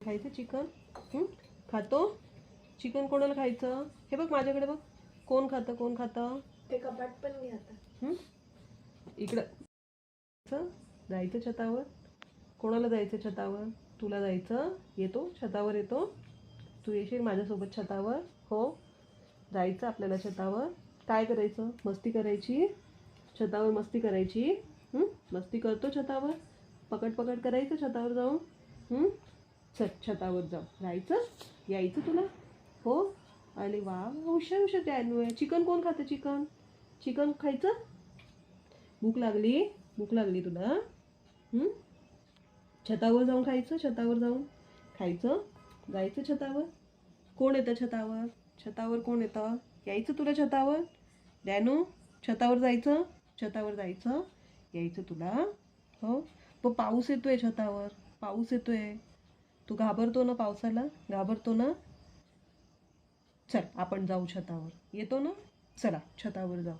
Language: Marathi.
खायचं चिकन? खातो चिकन? कोणाला खायचं? हे बघ माझ्याकडे बघ, कोण खातं कोण खातं? ते कपाट पण घे आता. इकडं जायचं छतावर. कोणाला जायचं छतावर? तुला जायचं. येतो छतावर? येतो? तू येशील माझ्यासोबत छतावर? हो, जायचं आपल्याला छतावर. काय करायचं? मस्ती करायची छतावर, मस्ती करायची. मस्ती करतो छतावर, पकड करायचं छतावर जाऊन. चल छतावर जाऊ, जायचं, यायचं तुला? हो. अरे वा, हुशार हुशार डॅनू आहे. चिकन कोण खातं? चिकन चिकन खायचं? भूक लागली तुला? छतावर जाऊन खायचं, छतावर जाऊन खायचं. जायचं छतावर. कोण येतं छतावर? छतावर कोण येतं? यायचं तुला छतावर? डॅनू छतावर जायचं, छतावर जायचं, यायचं तुला? हो. पण पाऊस येतोय छतावर, पाऊस येतोय. तू घाबरतो ना पावसाला? घाबरतो ना? चल आपण जाऊ छतावर. येतो ना? चला छतावर जाऊ.